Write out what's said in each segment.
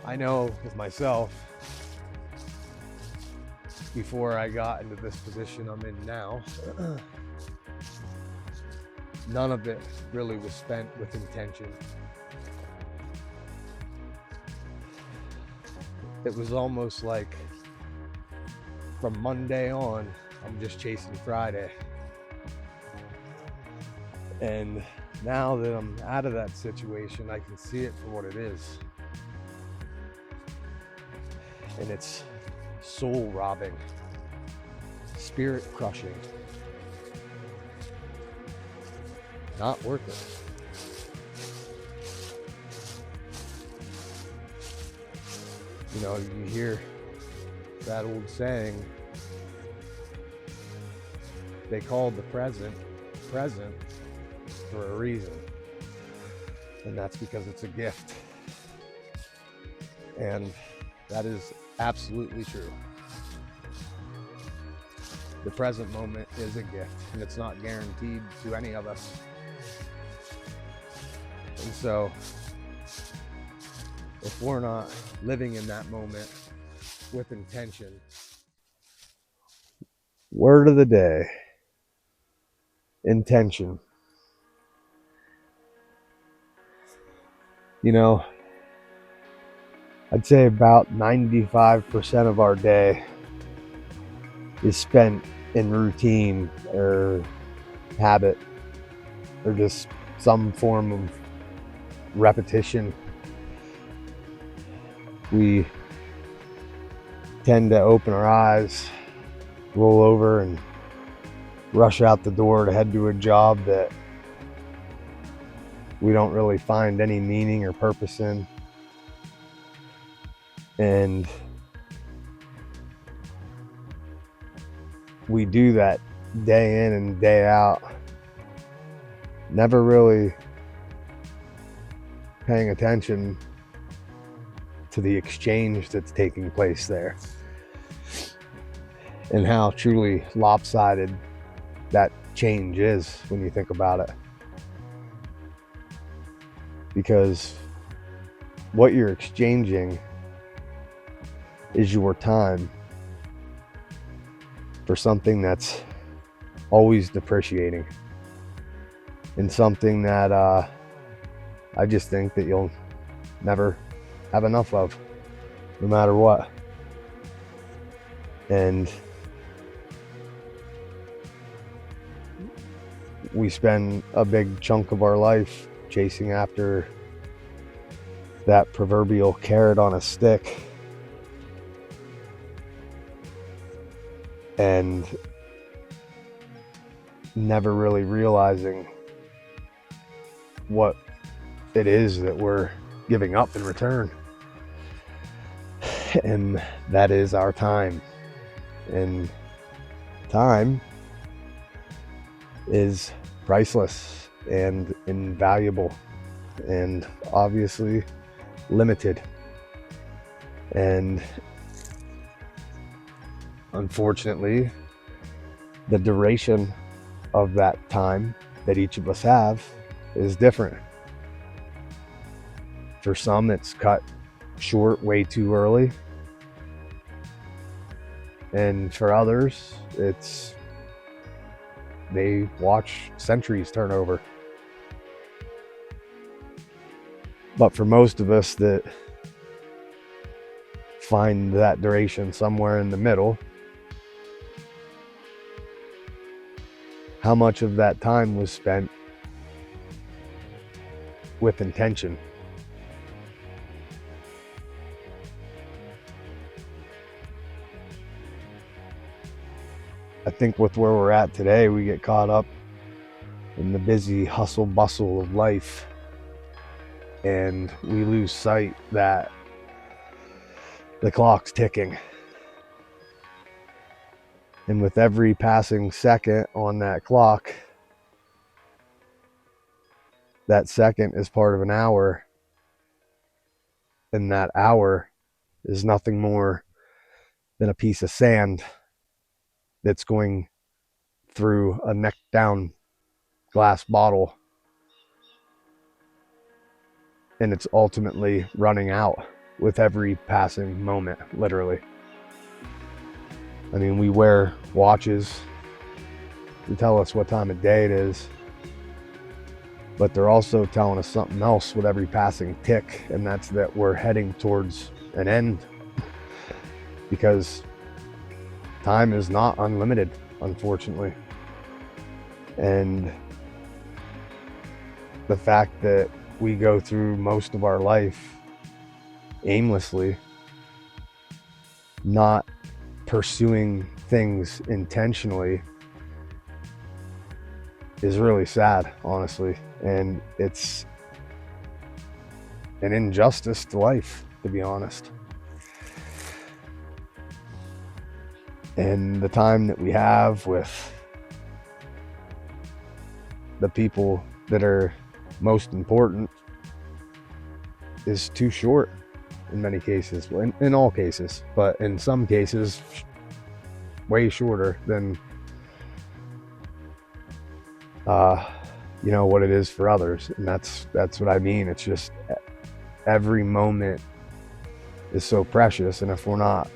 I know with myself, before I got into this position I'm in now, none of it really was spent with intention. It was almost like from Monday on, I'm just chasing Friday. And now that I'm out of that situation, I can see it for what it is. And it's soul robbing, spirit crushing, not worth it. You know, you hear that old saying, they called the present present for a reason. And that's because it's a gift. And that is absolutely true. The present moment is a gift, and it's not guaranteed to any of us. And so, if we're not living in that moment with intention, word of the day, intention. You know, I'd say about 95% of our day is spent in routine or habit or just some form of repetition. We tend to open our eyes, roll over, and rush out the door to head to a job that we don't really find any meaning or purpose in. And we do that day in and day out, never really paying attention to the exchange that's taking place there and how truly lopsided that change is when you think about it. Because what you're exchanging is your time for something that's always depreciating and something that I just think that you'll never have enough of, no matter what. And we spend a big chunk of our life chasing after that proverbial carrot on a stick, and never really realizing what it is that we're giving up in return. And that is our time. And time is priceless and invaluable and obviously limited. And unfortunately, the duration of that time that each of us have is different. For some, it's cut short way too early. And for others, they watch centuries turn over. But for most of us that find that duration somewhere in the middle, how much of that time was spent with intention? I think with where we're at today, we get caught up in the busy hustle bustle of life, and we lose sight that the clock's ticking. And with every passing second on that clock, that second is part of an hour, and that hour is nothing more than a piece of sand that's going through a neck down glass bottle, and it's ultimately running out with every passing moment, literally. I mean, we wear watches to tell us what time of day it is, but they're also telling us something else with every passing tick, and that's that we're heading towards an end, because time is not unlimited, unfortunately. And the fact that we go through most of our life aimlessly, not pursuing things intentionally, is really sad, honestly. And it's an injustice to life, to be honest. And the time that we have with the people that are most important is too short in many cases. Well, in all cases, but in some cases way shorter than what it is for others. And that's what I mean. It's just every moment is so precious, and if we're not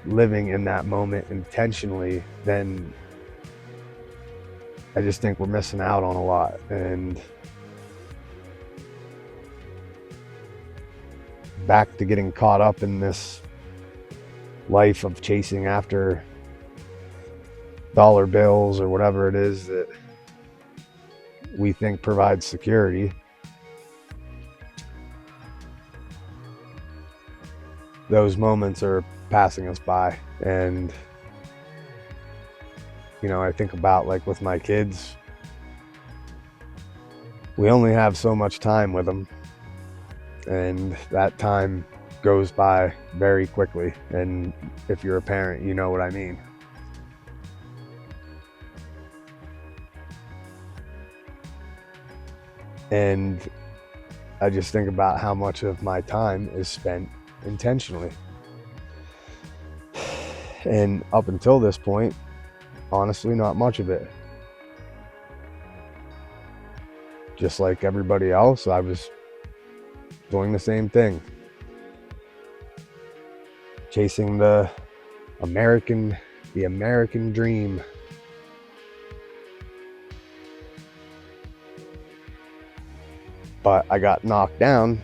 living in that moment intentionally, then I just think we're missing out on a lot. And back to getting caught up in this life of chasing after dollar bills or whatever it is that we think provides security. Those moments are passing us by. And I think about, like, with my kids, we only have so much time with them, and that time goes by very quickly. And if you're a parent, you know what I mean. And I just think about how much of my time is spent intentionally. And up until this point, honestly, not much of it. Just like everybody else, I was doing the same thing. Chasing the American dream. But I got knocked down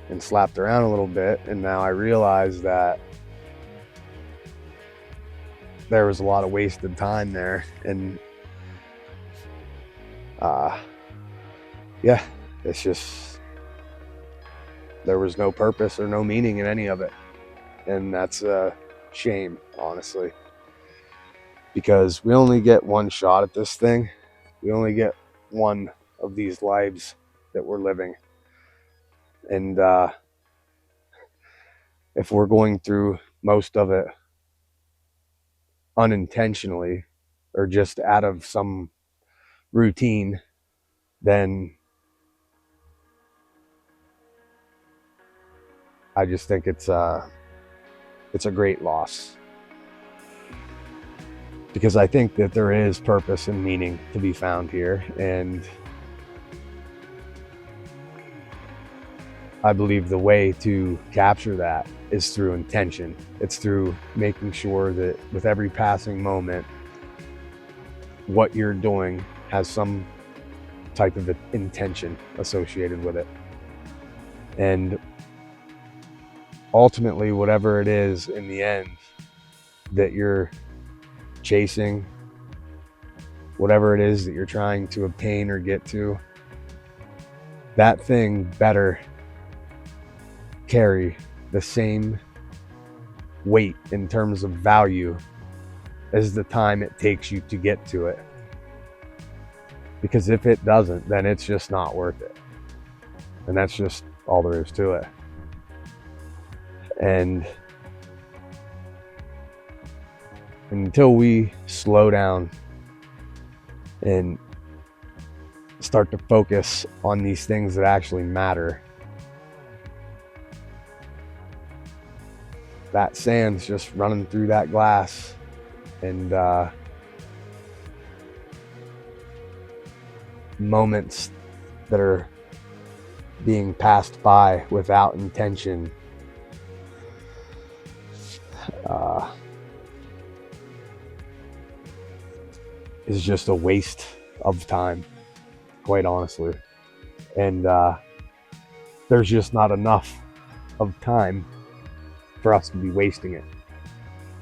and slapped around a little bit, and now I realize that there was a lot of wasted time there. And it's just, there was no purpose or no meaning in any of it. And that's a shame, honestly, because we only get one shot at this thing. We only get one of these lives that we're living. And if we're going through most of it unintentionally or just out of some routine, then I just think it's a great loss, because I think that there is purpose and meaning to be found here. And I believe the way to capture that is through intention. It's through making sure that with every passing moment, what you're doing has some type of intention associated with it. And ultimately, whatever it is in the end that you're chasing, whatever it is that you're trying to obtain or get to, that thing better carry the same weight in terms of value as the time it takes you to get to it. Because if it doesn't, then it's just not worth it. And that's just all there is to it. And until we slow down and start to focus on these things that actually matter, that sand's just running through that glass, and moments that are being passed by without intention is just a waste of time, quite honestly. And there's just not enough of time for us to be wasting it.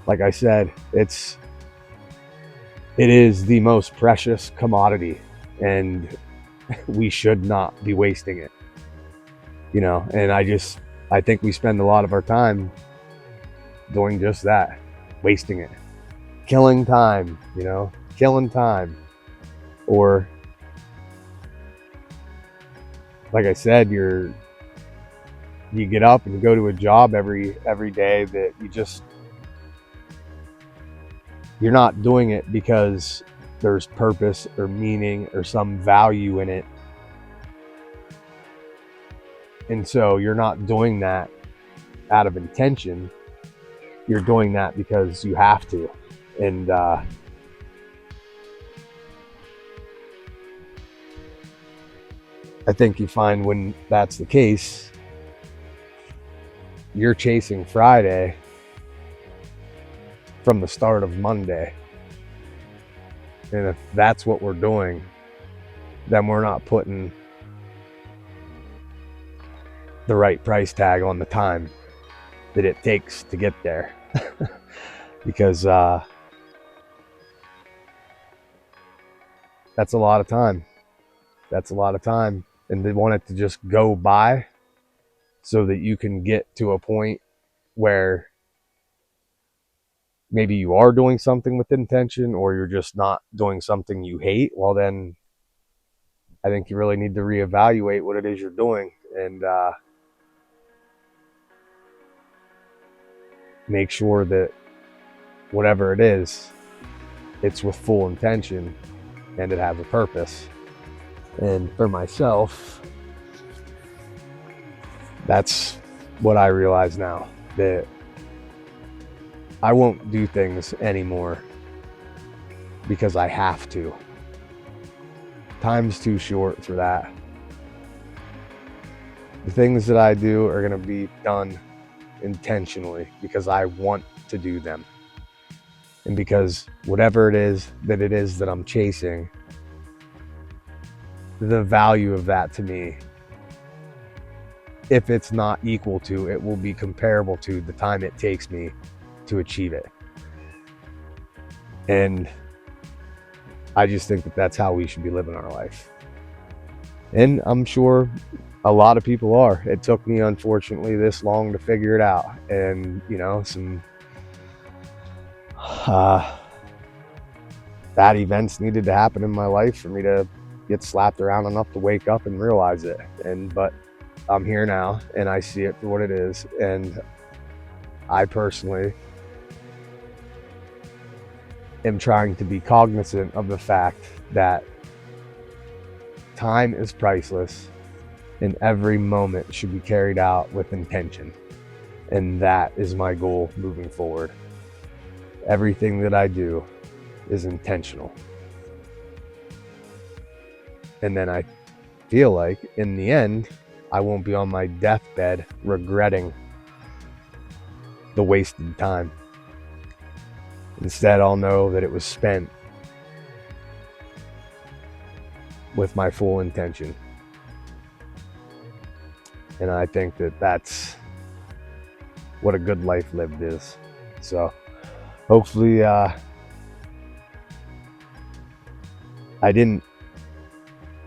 Like I said, it is the most precious commodity, and we should not be wasting it. And I think we spend a lot of our time doing just that, wasting it, killing time, killing time. Or like I said, you get up and you go to a job every day that you're not doing it because there's purpose or meaning or some value in it. And so you're not doing that out of intention. You're doing that because you have to. And I think you find when that's the case, you're chasing Friday from the start of Monday. And if that's what we're doing, then we're not putting the right price tag on the time that it takes to get there. Because that's a lot of time. That's a lot of time. And they want it to just go by so that you can get to a point where maybe you are doing something with intention, or you're just not doing something you hate. Well, then I think you really need to reevaluate what it is you're doing, and make sure that whatever it is, it's with full intention and it has a purpose. And for myself, that's what I realize now, that I won't do things anymore because I have to. Time's too short for that. The things that I do are going to be done intentionally because I want to do them. And because whatever it is that I'm chasing, the value of that to me, if it's not equal to, it will be comparable to the time it takes me to achieve it. And I just think that that's how we should be living our life. And I'm sure a lot of people are. It took me, unfortunately, this long to figure it out. And, some bad events needed to happen in my life for me to get slapped around enough to wake up and realize it. But I'm here now, and I see it for what it is. And I personally am trying to be cognizant of the fact that time is priceless, and every moment should be carried out with intention. And that is my goal moving forward. Everything that I do is intentional. And then I feel like in the end, I won't be on my deathbed regretting the wasted time. Instead, I'll know that it was spent with my full intention. And I think that that's what a good life lived is. So hopefully I didn't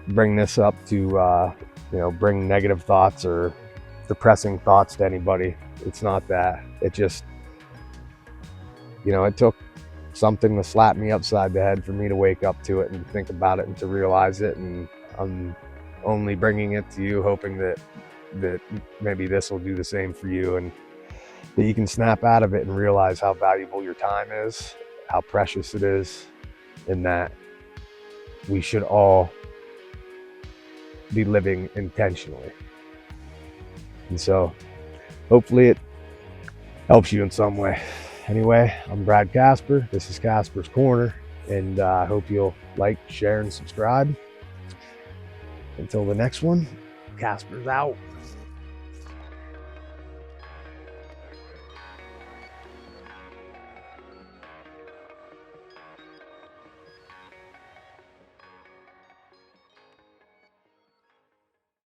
bring this up to bring negative thoughts or depressing thoughts to anybody. It's not that. It just, it took something to slap me upside the head for me to wake up to it and think about it and to realize it. And I'm only bringing it to you, hoping that maybe this will do the same for you, and that you can snap out of it and realize how valuable your time is, how precious it is, and that we should all be living intentionally. And so hopefully it helps you in some way. Anyway, I'm Brad Casper. This is Casper's Corner, and I hope you'll like, share, and subscribe. Until the next one, Casper's out.